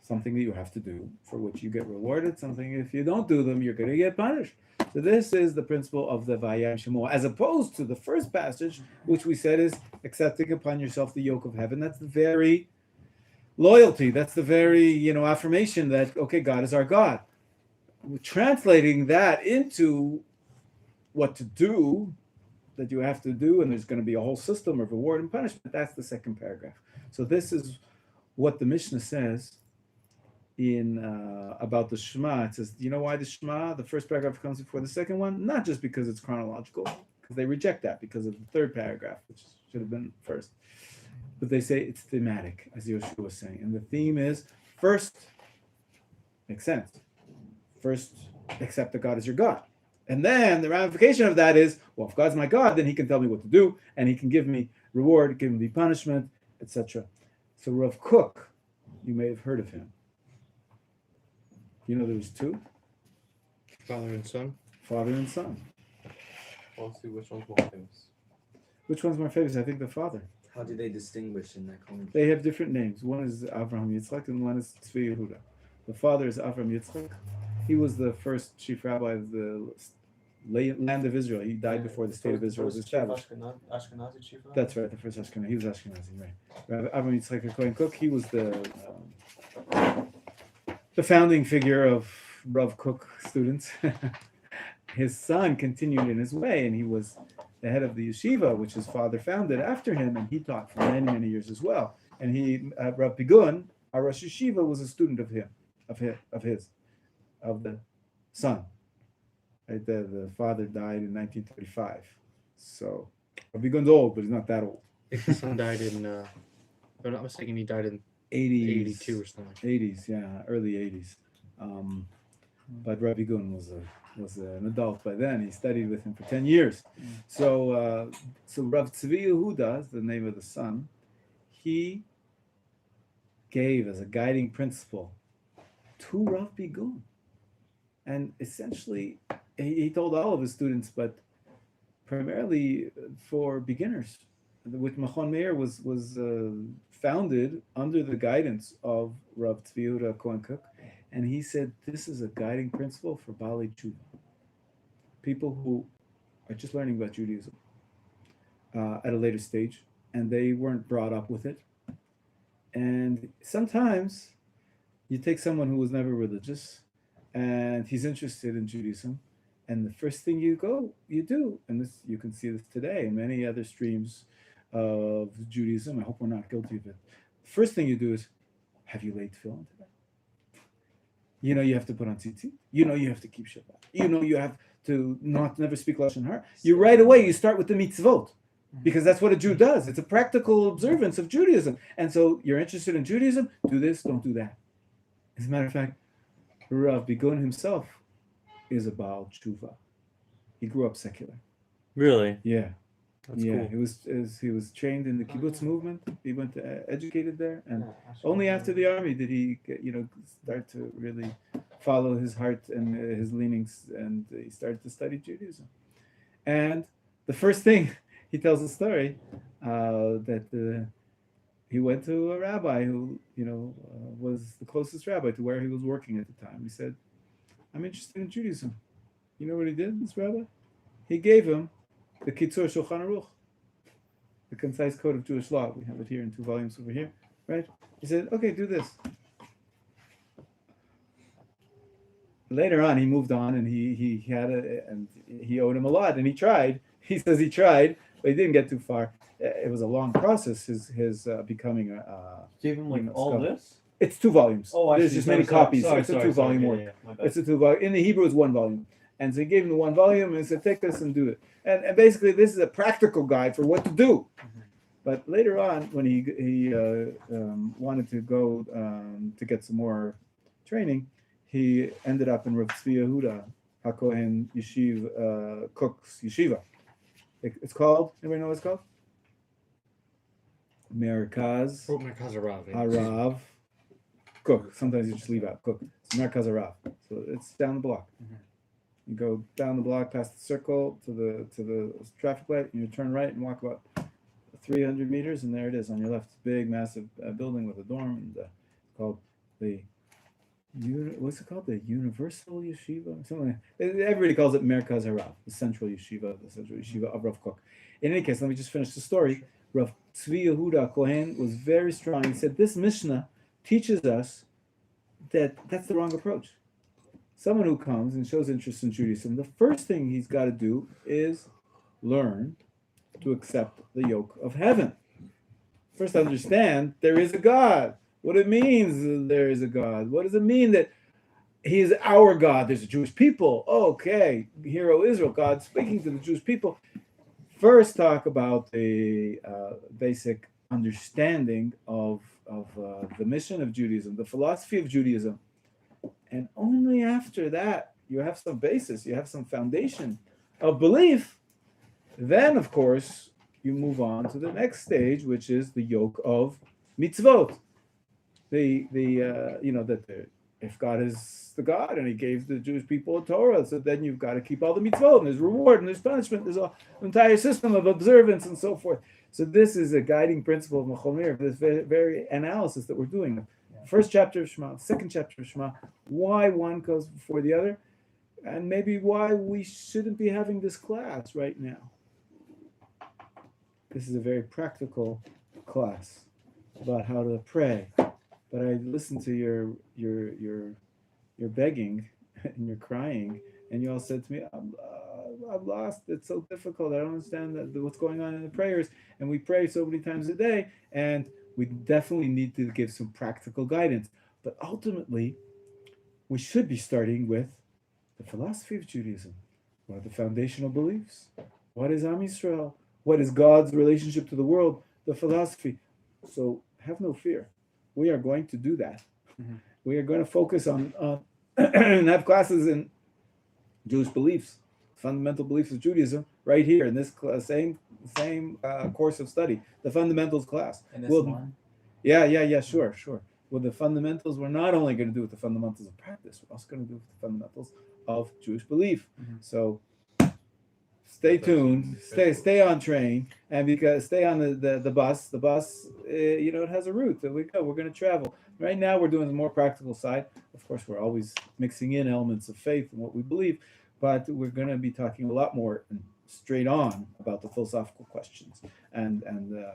something that you have to do for which you get rewarded, something if you don't do them, you're going to get punished. So this is the principle of the Vayam Shema, as opposed to the first passage, which we said is accepting upon yourself the yoke of heaven. That's the very loyalty. That's the very, affirmation that, okay, God is our God. We're translating that into what to do, that you have to do, and there's going to be a whole system of reward and punishment. That's the second paragraph. So this is what the Mishnah says in about the Shema. It says, do you know why the Shema, the first paragraph comes before the second one? Not just because it's chronological, because they reject that because of the third paragraph, which should have been first. But they say it's thematic, as Yoshua was saying. And the theme is, first, makes sense. First, accept that God is your God. And then the ramification of that is, well, if God's my God, then He can tell me what to do, and He can give me reward, give me punishment, etc. So Rav Kook, you may have heard of him. You know there was two? Father and son. Father and son. Let's see which one's more famous. Which one's more famous? I think the father. How do they distinguish in that comment? They have different names. One is Avraham Yitzchak and one is Tzvi Yehuda. The father is Avraham Yitzchak. He was the first chief rabbi of the land of Israel. He died before the state of Israel was established. Ashkenazi chief rabbi? That's right, the first Ashkenazi. He was Ashkenazi, right. Rabbi Avraham Yitzchak Kohen Cook, he was the founding figure of Rav Kook students. His son continued in his way, and he was the head of the yeshiva, which his father founded after him, and he taught for many, many years as well. and he Rav Bigun, our Rosh Yeshiva, was a student of the son. Right? The father died in 1935, so Rav Bigun's old, but he's not that old. If the son died in, if I'm not mistaken, he died in 80s, 82 or something. 80s, yeah, early 80s. But Rabbi Gun was an adult by then. He studied with him for 10 years. So Rav Tzvi Yehuda is the name of the son. He gave as a guiding principle to Rav Bigun. And essentially, he told all of his students, but primarily for beginners, which Machon Meir was founded under the guidance of Rav Tzvi Yehuda Cohen Cook. And he said, this is a guiding principle for Baalei Tshuva. People who are just learning about Judaism at a later stage, and they weren't brought up with it. And sometimes you take someone who was never religious, and he's interested in Judaism, and the first thing you do, and this you can see this today in many other streams of Judaism. I hope we're not guilty of it. The first thing you do is, have you laid tefillin today? You know you have to put on tzitzit. You know you have to keep Shabbat. You know you have to never speak lashon hara. You right away you start with the mitzvot, because that's what a Jew does. It's a practical observance of Judaism. And so you're interested in Judaism, do this, don't do that. As a matter of fact, Rav Bigun himself is a Baal Tshuva. He grew up secular. Really? Yeah. That's yeah, cool. he was trained in the kibbutz movement. He went educated there, and only after the army did he start to really follow his heart and his leanings, and he started to study Judaism. And the first thing he tells a story that he went to a rabbi who was the closest rabbi to where he was working at the time. He said, "I'm interested in Judaism." You know what he did, this rabbi? He gave him the Kitzur Shulchan Aruch, the Concise Code of Jewish Law. We have it here in 2 volumes over here, right? He said, okay, do this. Later on, he moved on, and he had and he owed him a lot, and he tried. He says he tried, but he didn't get too far. It was a long process, his becoming a Gave him like all scholar. this? It's 2 volumes. Oh, I There's see. just Sorry, many sorry, copies. sorry, It's a sorry, 2-volume sorry. work. Yeah, my bad. It's a 2-volume. In the Hebrew, it's 1 volume. And so he gave him the 1 volume and said, take this and do it. And basically, this is a practical guide for what to do. But later on, when he wanted to go to get some more training, he ended up in Rav Tzvi Yehuda HaKohen Yeshiva, Cook's Yeshiva. It's called, anybody know what it's called? Merkaz Harav Cook. Sometimes you just leave out Cook. It's Merkaz Harav. So it's down the block. You go down the block past the circle to the traffic light, and you turn right and walk about 300 meters, and there it is on your left. It's a big, massive building with a dorm, and it's called what's it called? The Universal Yeshiva? Something like that. Everybody calls it Merkaz Harav, the Central Yeshiva of Rav Kook. In any case, let me just finish the story. Rav Tzvi Yehuda Kohen was very strong. He said, this Mishnah teaches us that that's the wrong approach. Someone who comes and shows interest in Judaism, the first thing he's got to do is learn to accept the yoke of heaven. First, understand there is a God. What it means there is a God. What does it mean that he is our God? There's a Jewish people. Okay, hear, O Israel, God speaking to the Jewish people. First, talk about the basic understanding of the mission of Judaism, the philosophy of Judaism. And only after that, you have some basis, you have some foundation of belief. Then, of course, you move on to the next stage, which is the yoke of mitzvot. If God is the God and he gave the Jewish people a Torah, so then you've got to keep all the mitzvot, and there's reward and there's punishment, there's an entire system of observance and so forth. So this is a guiding principle of Machon Meir, this very analysis that we're doing. First chapter of Shema, second chapter of Shema, why one goes before the other, and maybe why we shouldn't be having this class right now. This is a very practical class about how to pray. But I listened to your begging and your crying, and you all said to me, I'm lost. It's so difficult. I don't understand what's going on in the prayers. And we pray so many times a day, and We definitely need to give some practical guidance. But ultimately, we should be starting with the philosophy of Judaism. What are the foundational beliefs? What is Am Yisrael? What is God's relationship to the world? The philosophy. So have no fear. We are going to do that. Mhm. We are going to focus on and have classes in Jewish beliefs, fundamental beliefs of Judaism, right here in this same course of study, the fundamentals class. In this Well, one. yeah, sure. Well, the fundamentals, we're not only going to do with the fundamentals of practice, we're also going to do with the fundamentals of Jewish belief. Mhm. So stay tuned, stay on train, and because stay on the bus. The bus, it has a route that we go. We're going to travel. Right now, we're doing the more practical side. Of course, we're always mixing in elements of faith and what we believe, but we're going to be talking a lot more straight on about the philosophical questions and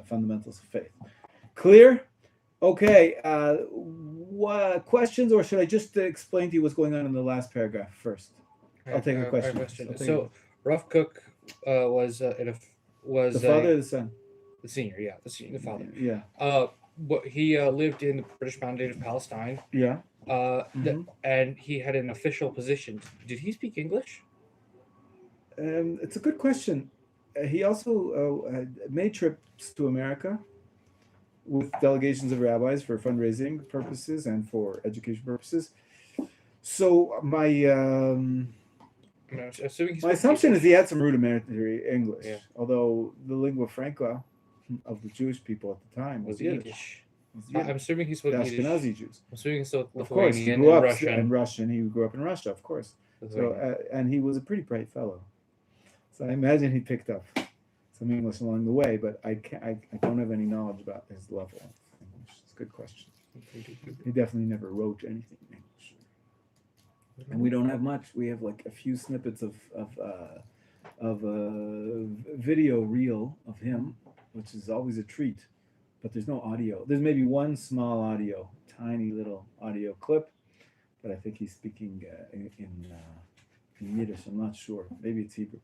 fundamentals of faith. Clear? Okay. What questions, or should I just explain to you what's going on in the last paragraph first? I'll take a question. So Rav Kook was the the father or the son? senior, the father. Yeah. But he lived in the British Mandate of Palestine. Yeah. And he had an official position. Did he speak English? It's a good question. He also made trips to America with delegations of rabbis for fundraising purposes and for education purposes. So my assumption is he had some rudimentary English, although the lingua franca of the Jewish people at the time was Yiddish. I'm assuming he spoke Yiddish. Ashkenazi Jews. I'm assuming he spoke Of course, he grew up in Russian. He grew up in Russia, of course. So and he was a pretty bright fellow. So I imagine he picked up some English along the way, but I don't have any knowledge about his level of English. It's a good question. He definitely never wrote anything in English. And we don't have much. We have like a few snippets of a video reel of him, which is always a treat. But there's no audio. There's maybe one small audio, tiny little audio clip, but I think he's speaking in Yiddish. I'm not sure. Maybe it's Hebrew,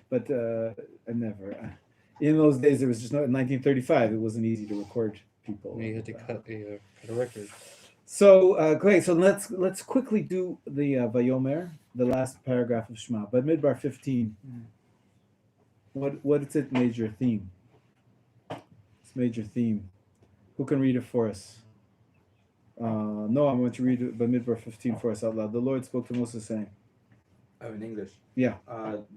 but I never. In those days, there was just no. In 1935, it wasn't easy to record people. You had to cut a record. So great. So let's quickly do the Vayomer, the last paragraph of Shema, but Midbar 15. What is its major theme? Its major theme. Who can read it for us? No, I'm going to read it, but Midbar 15 for us out loud. The Lord spoke to Moses saying. Oh, in English? Yeah.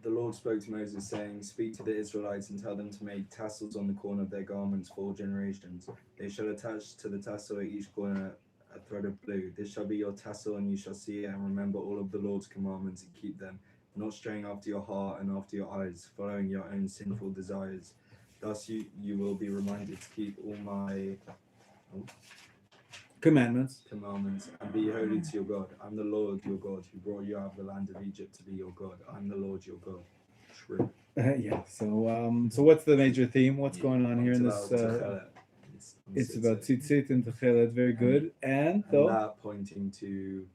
The Lord spoke to Moses saying, "Speak to the Israelites and tell them to make tassels on the corner of their garments for all generations. They shall attach to the tassel at each corner a thread of blue. This shall be your tassel, and you shall see it and remember all of the Lord's commandments and keep them, not straying after your heart and after your eyes, following your own sinful desires. Thus you will be reminded to keep all my commandments and be holy to your God. I'm the Lord your God who brought you out of the land of Egypt to be your God. I'm the Lord your God." True. Yeah. So what's the major theme? What's going on here in this? It's about tzitzit and techelet. Very good. And that pointing to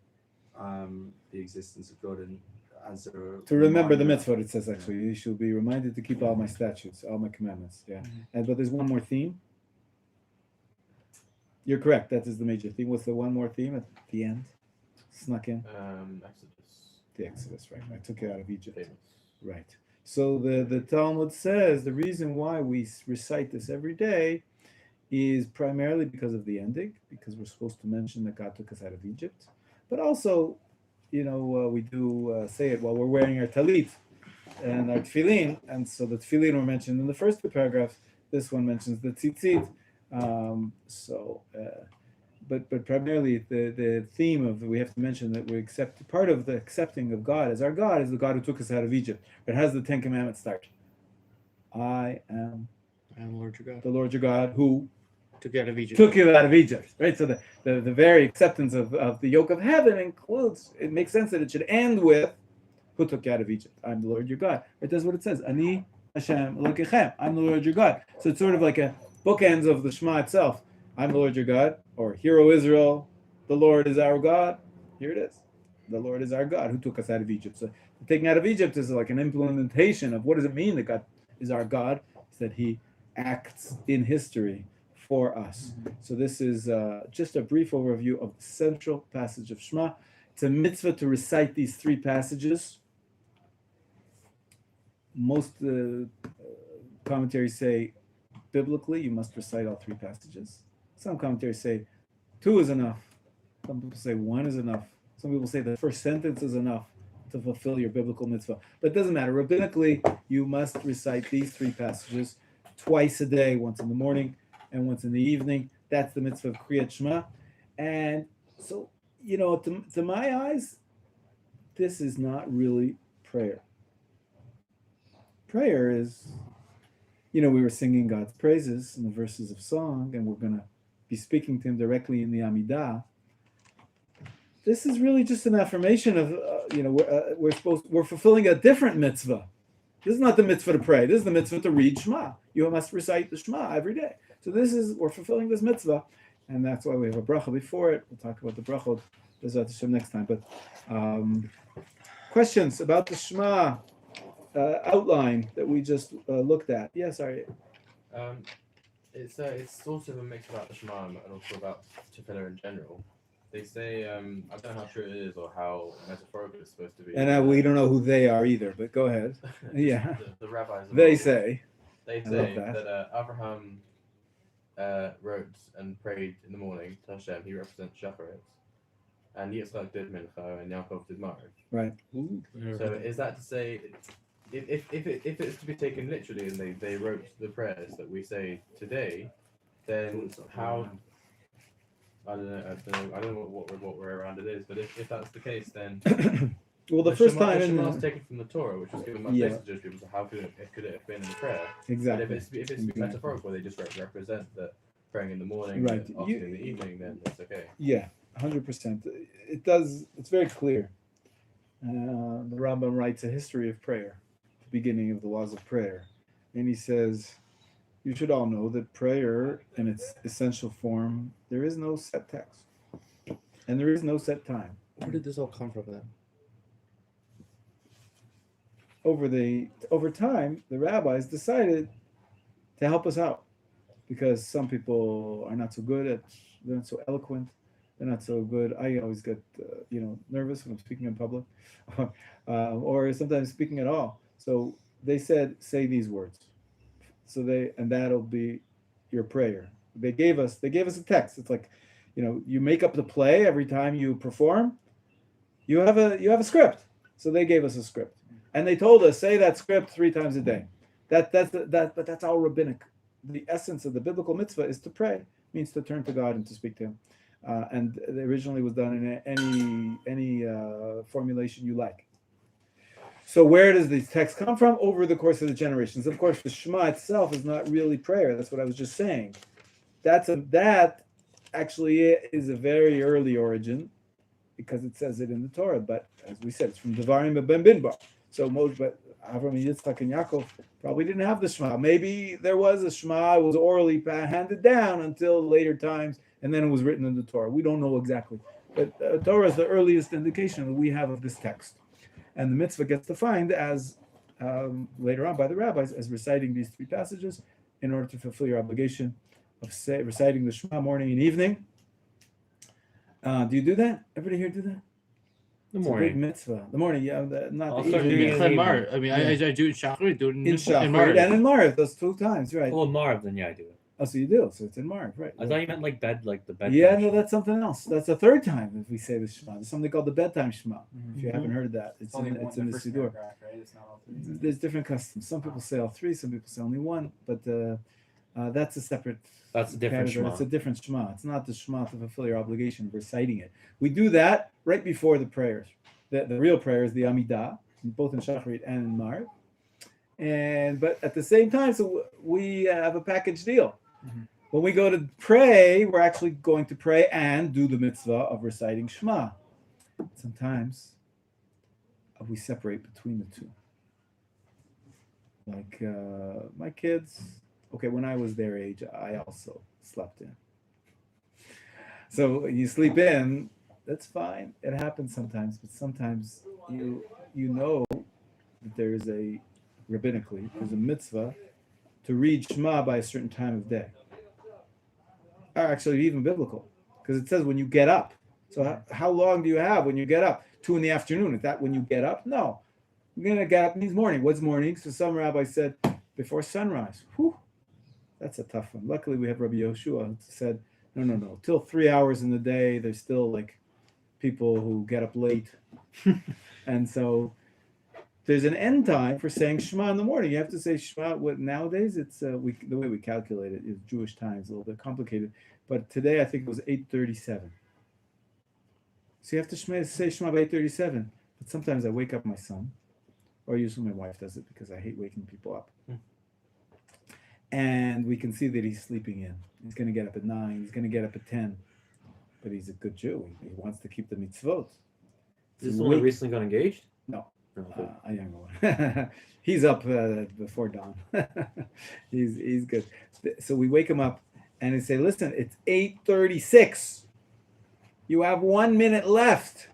the existence of God and as a to remember the mitzvot. It says actually, you shall be reminded to keep all my statutes, all my commandments. Yeah. But there's one more theme. You're correct. That is the major theme. What's the one more theme at the end? Snuck in. Exodus. The Exodus, right? I took it out of Egypt. Famous. Right. So the Talmud says the reason why we recite this every day is primarily because of the ending, because we're supposed to mention that God took us out of Egypt, but also, we do say it while we're wearing our talit and our tefillin, and so the tefillin were mentioned in the first two paragraphs. This one mentions the tzitzit. But primarily the theme of we have to mention that we accept part of the accepting of God as our God is the God who took us out of Egypt. It has the Ten Commandments start. I am the Lord your God. The Lord your God who took you out of Egypt. Took you out of Egypt, right? So the very acceptance of the yoke of heaven includes. It makes sense that it should end with who took you out of Egypt. I'm the Lord your God. It does what it says. Ani Hashem Elokechem. I'm the Lord your God. So it's sort of like a bookends of the Shema itself. I'm the Lord your God, or Hear, O Israel, the Lord is our God. Here it is. The Lord is our God who took us out of Egypt. So the taking out of Egypt is like an implementation of what does it mean that God is our God? It's that he acts in history for us. So this is just a brief overview of the central passage of Shema. It's a mitzvah to recite these three passages. Most commentaries say biblically you must recite all three passages. Some commentaries say 2 is enough. Some people say 1 is enough. Some people say the first sentence is enough to fulfill your biblical mitzvah. But it doesn't matter. Rabbinically, you must recite these three passages twice a day, once in the morning and once in the evening. That's the mitzvah of Kriyat Shema. And so, to my eyes, this is not really prayer. Prayer is, we were singing God's praises in the verses of song, and we're going to be speaking to him directly in the Amidah. This is really just an affirmation of, we're fulfilling a different mitzvah. This is not the mitzvah to pray. This is the mitzvah to read Shema. You must recite the Shema every day. So we're fulfilling this mitzvah, and that's why we have a bracha before it. We'll talk about the brachot B'ezrat Hashem next time. But questions about the Shema outline that we just looked at? Yes, Aryeh. It's sort of a mix about the Shema and also about Tefillah in general. They say, I don't know how true it is or how metaphorical it's supposed to be. And we don't know who they are either, but go ahead. Yeah. The rabbis. They say that Abraham wrote and prayed in the morning to Hashem. He represents Shacharit. And Yitzchak did Mincha and Yaakov did Mariv. Right. So is that to say, if it's to be taken literally and they wrote the prayers that we say today, then how... I don't know what way around it is, but if that's the case, then well, the first time the Shema is taken from the Torah, which was given by places to Jewish people. So how could it have been in the prayer? Exactly. But if it's metaphorical, they just represent that praying in the morning, and often in the evening, then it's okay. Yeah, 100%. It does. It's very clear. The Rambam writes a history of prayer, the beginning of the laws of prayer, and he says, you should all know that prayer in its essential form, there is no set text. And there is no set time. Where did this all come from then? Over time, the rabbis decided to help us out. Because some people are not so good they're not so eloquent, they're not so good. I always get, nervous when I'm speaking in public. or sometimes speaking at all. So they said, say these words. And that'll be your prayer. They gave us a text. It's like, you make up the play every time you perform. You have a script. So they gave us a script, and they told us say that script 3 times a day. But that's all rabbinic. The essence of the biblical mitzvah is to pray. It means to turn to God and to speak to Him. And it originally was done in any formulation you like. So where does this text come from? Over the course of the generations. Of course, the Shema itself is not really prayer. That's what I was just saying. That actually is a very early origin because it says it in the Torah. But as we said, it's from Devarim ben Binbar. So but Avram, Yitzchak, and Yaakov probably didn't have the Shema. Maybe there was a Shema. It was orally handed down until later times, and then it was written in the Torah. We don't know exactly. But Torah is the earliest indication that we have of this text. And the mitzvah gets defined as, later on by the rabbis, as reciting these 3 passages in order to fulfill your obligation of reciting the Shema morning and evening. Do you do that? Everybody here do that? The It's morning. a big mitzvah. The morning, not Also, the you evening. mean Mar. I mean, I do it in Shachrit, do it In in Shachrit Mar. and in Mariv, those 2 times, right? Oh, Marv, then yeah, I do it. Oh, so you do. So it's in Mariv, right? I thought you meant like the bed. Yeah, no, that's something else. That's the 3rd time if we say the Shema. There's something called the Bedtime Shema. If you haven't heard of that, it's in the first Siddur. paragraph, right? It's not all 3. There's different customs. Some people say all 3, some people say only 1, but that's a separate. That's a different category. Shema. It's a different Shema. It's not the Shema to fulfill your obligation of reciting it. We do that right before the prayers. The real prayer is the Amidah, both in Shachrit and in Mariv. But at the same time, so we have a package deal. Mm-hmm. When we go to pray, we're actually going to pray and do the mitzvah of reciting Shema. Sometimes we separate between the 2. Like my kids, when I was their age, I also slept in. So when you sleep in, that's fine. It happens sometimes, but sometimes you know that there is rabbinically, there's a mitzvah to read Shema by a certain time of day. are actually even biblical, because it says when you get up. So how long do you have when you get up? 2 p.m. Is that when you get up? No. You're going to get up means morning. What's morning? So some rabbi said before sunrise. Whew, that's a tough one. Luckily, we have Rabbi Yoshua who said, no. Till 3 hours in the day, there's still like people who get up late. And so there's an end time for saying Shema in the morning. You have to say Shema. What nowadays it's the way we calculate it is Jewish time. It's a little bit complicated, but today I think it was 8:37. So you have to say Shema by 8:37. But sometimes I wake up my son, or usually my wife does it because I hate waking people up. And we can see that he's sleeping in. He's going to get up at 9. He's going to get up at 10. But he's a good Jew. He wants to keep the mitzvot. Is this the one that recently got engaged? No. Okay. A younger one. He's up before dawn. he's good. So we wake him up and we say, listen, it's 8:36. You have 1 minute left.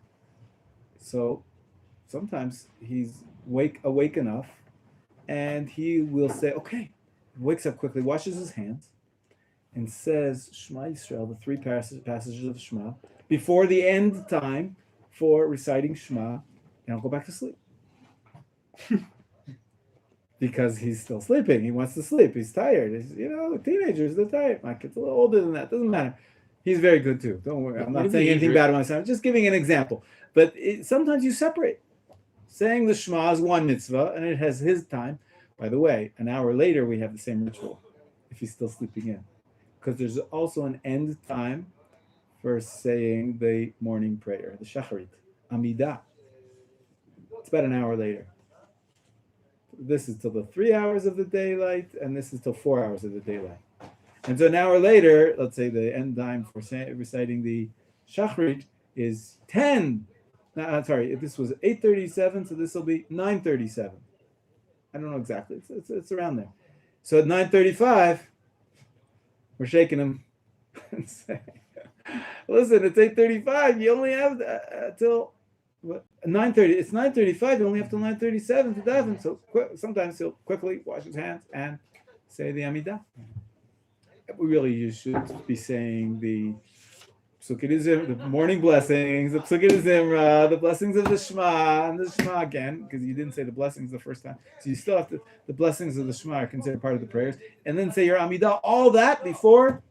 So sometimes he's awake enough and he will say, okay. Wakes up quickly, washes his hands, and says Shema Yisrael, the 3 passages of Shema, before the end time for reciting Shema, and I'll go back to sleep. Because he's still sleeping. He wants to sleep. He's tired. Teenagers, they're tired. My kid's a little older than that. Doesn't matter. He's very good too. Don't worry. I'm not saying anything bad about myself. I'm just giving an example. But sometimes you separate. Saying the Shema is one mitzvah, and it has his time. By the way, an hour later, we have the same ritual if he's still sleeping in. Because there's also an end time for saying the morning prayer, the shacharit, Amidah. It's about an hour later. This is till the 3 hours of the daylight, and this is till 4 hours of the daylight. And so an hour later, let's say the end time for reciting the shacharit is 10. This was 8:37, so this will be 9:37. I don't know exactly. It's around there. So at 9:35, we're shaking him and saying, listen, it's 8:35. You only have till 9:30. It's 9:35. You only have till 9:37 to daven. So sometimes he'll quickly wash his hands and say the Amidah. We really should be saying the the morning blessings, the Psukkah Zimra, the blessings of the Shema, and the Shema again, because you didn't say the blessings the first time. So you still have to, the blessings of the Shema are considered part of the prayers. And then say your Amidah, all that before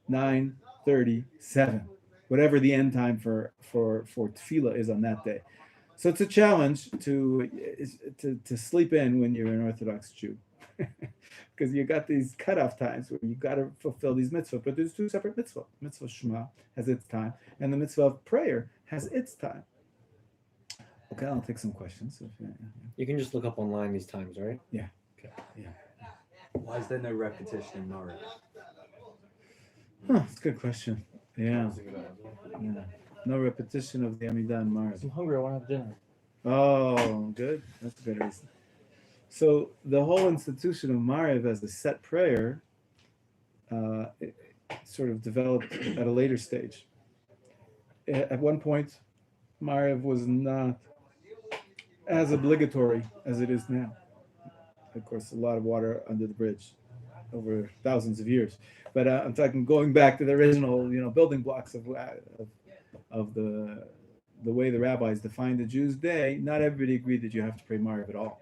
9:37, whatever the end time for tefillah is on that day. So it's a challenge to sleep in when you're an Orthodox Jew. Because you got these cutoff times where you got to fulfill these mitzvot, but there's 2 separate mitzvot. Mitzvah Shema has its time, and the mitzvah of prayer has its time. Okay, I'll take some questions. You can just look up online these times, right? Yeah. Okay. Yeah. Why is there no repetition in Mara? That's a good question. Yeah. No repetition of the Amidah and Mara. I'm hungry. I want to have dinner. Oh, good. That's a good reason. So the whole institution of Mariv as a set prayer it sort of developed at a later stage. At one point, Mariv was not as obligatory as it is now. Of course, a lot of water under the bridge over thousands of years. But I'm talking going back to the original, building blocks of the way the rabbis defined the Jews' day. Not everybody agreed that you have to pray Mariv at all.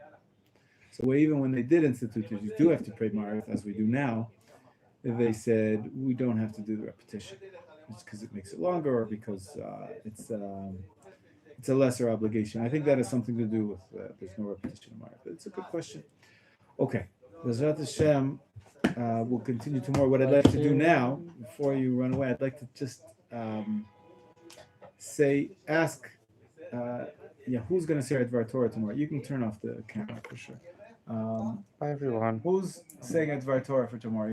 So even when they did institute it, you do have to pray Mariv, as we do now. They said we don't have to do the repetition, just because it makes it longer, or because it's a lesser obligation. I think that has something to do with there's no repetition of Mariv. But it's a good question. Okay, Bezrat Hashem, we'll continue tomorrow. What I'd like to do now, before you run away, I'd like to just ask. Who's going to say Dvar Torah tomorrow? You can turn off the camera for sure. Bye, everyone. Who's saying Dvar Torah for tomorrow?